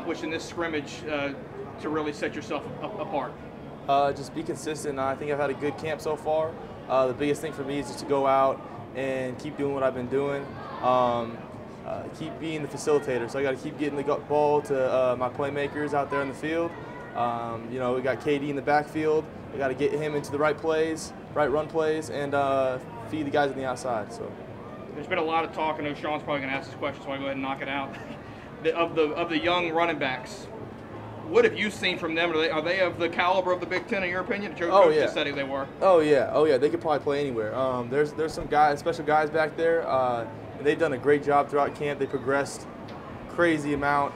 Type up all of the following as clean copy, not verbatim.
accomplish in this scrimmage to really set yourself apart? Just be consistent. I think I've had a good camp so far. The biggest thing for me is just to go out and keep doing what I've been doing. Keep being the facilitator. So I got to keep getting the ball to my playmakers out there in the field. You know, we got KD in the backfield. We got to get him into the right plays, right run plays, and feed the guys on the outside. So there's been a lot of talk. I know Sean's probably going to ask this question, so I'll go ahead and knock it out. of the young running backs, what have you seen from them? Are they of the caliber of the Big Ten, in your opinion? Coach just said they were. Oh yeah. They could probably play anywhere. There's some guys, special guys back there, and they've done a great job throughout camp. They progressed crazy amount.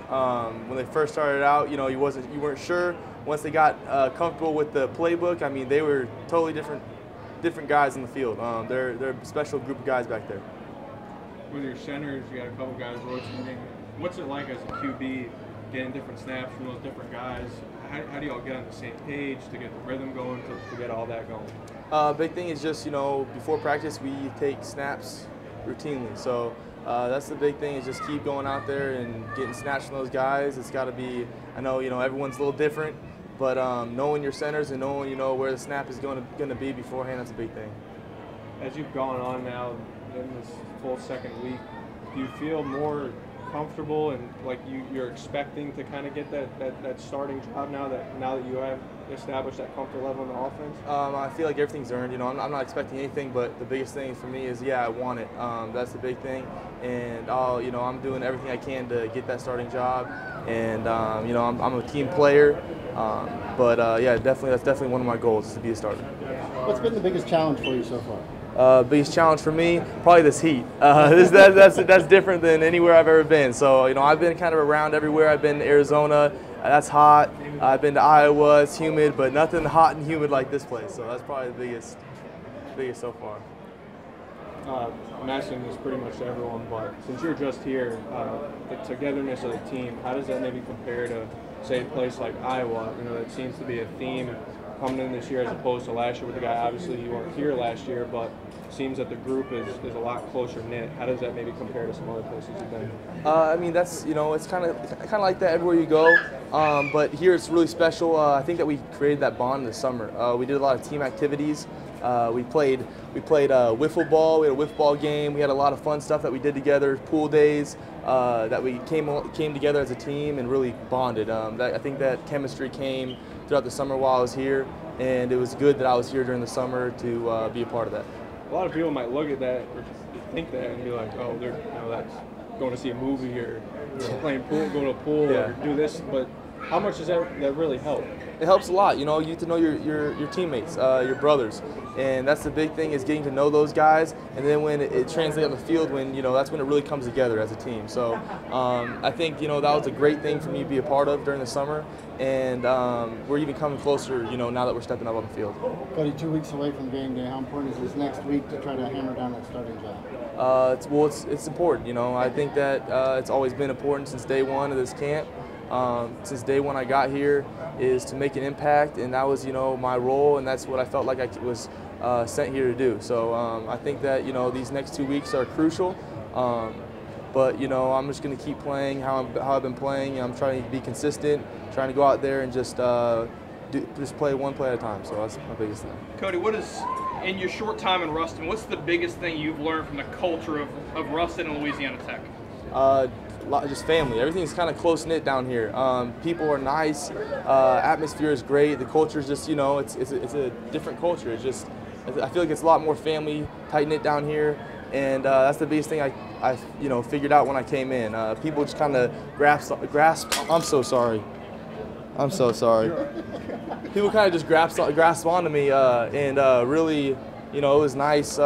When they first started out, you know, you weren't sure. Once they got comfortable with the playbook, I mean, they were totally different guys in the field. They're a special group of guys back there. With your centers, you got a couple guys rotating. What's it like as a QB getting different snaps from those different guys? How do y'all get on the same page to get the rhythm going, to get all that going? Big thing is just, you know, before practice we take snaps routinely. So that's the big thing, is just keep going out there and getting snaps from those guys. It's got to be, I know, you know, everyone's a little different, but knowing your centers and knowing, you know, where the snap is going to be beforehand, that's a big thing. As you've gone on now in this full second week, do you feel more comfortable and like you're expecting to kind of get that starting job now that you have established that comfort level in the offense? I feel like everything's earned. You know, I'm not expecting anything, but the biggest thing for me is, yeah, I want it. That's the big thing, and you know, I'm doing everything I can to get that starting job. And you know, I'm a team player, but yeah, that's definitely one of my goals, is to be a starter. What's been the biggest challenge for you so far? Biggest challenge for me, probably this heat. That's different than anywhere I've ever been. So, you know, I've been kind of around everywhere. I've been to Arizona, that's hot. I've been to Iowa, it's humid, but nothing hot and humid like this place. So that's probably the biggest so far. I'm asking this pretty much to everyone, but since you're just here, the togetherness of the team, how does that maybe compare to, say, a place like Iowa? You know, that seems to be a theme coming in this year as opposed to last year with the guy. Obviously, you weren't here last year, but it seems that the group is a lot closer knit. How does that maybe compare to some other places you've been? I mean, that's, you know, it's kind of like that everywhere you go, but here it's really special. I think that we created that bond in the summer. We did a lot of team activities. We played wiffle ball. We had a wiffle ball game. We had a lot of fun stuff that we did together. Pool days that we came together as a team and really bonded. I think that chemistry came throughout the summer while I was here, and it was good that I was here during the summer to be a part of that. A lot of people might look at that or think that and be like, oh, they're, you know, that's going to see a movie or playing pool, go to a pool, or do this, but how much does that really help? It helps a lot. You know, you get to know your teammates, your brothers, and that's the big thing, is getting to know those guys. And then when it translates on the field, when, you know, that's when it really comes together as a team. So I think, you know, that was a great thing for me to be a part of during the summer, and we're even coming closer, you know, now that we're stepping up on the field. Cody, 2 weeks away from game day, how important is this next week to try to hammer down that starting job? It's important. You know, I think that it's always been important since day one of this camp. Since day one I got here, is to make an impact, and that was, you know, my role, and that's what I felt like I was sent here to do. So I think that, you know, these next 2 weeks are crucial, but, you know, I'm just going to keep playing how I've been playing. I'm trying to be consistent, trying to go out there and just play one play at a time. So that's my biggest thing. Cody, what is, in your short time in Ruston, what's the biggest thing you've learned from the culture of Ruston and Louisiana Tech? Just family. Everything's kind of close-knit down here. People are nice. Atmosphere is great. The culture is just, you know, it's a different culture. It's just, I feel like it's a lot more family, tight-knit down here, and that's the biggest thing I you know, figured out when I came in. People just kind of grasp. I'm so sorry. I'm so sorry. People kind of just grasp onto me, and really, you know, it was nice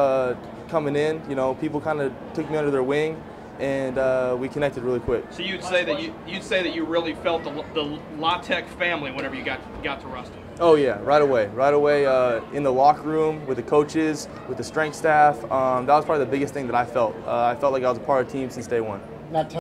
coming in. You know, people kind of took me under their wing, and we connected really quick. So you'd say that you really felt the La Tech family whenever you got to Ruston. Oh yeah, right away in the locker room with the coaches, with the strength staff. That was probably the biggest thing that I felt. I felt like I was a part of the team since day one.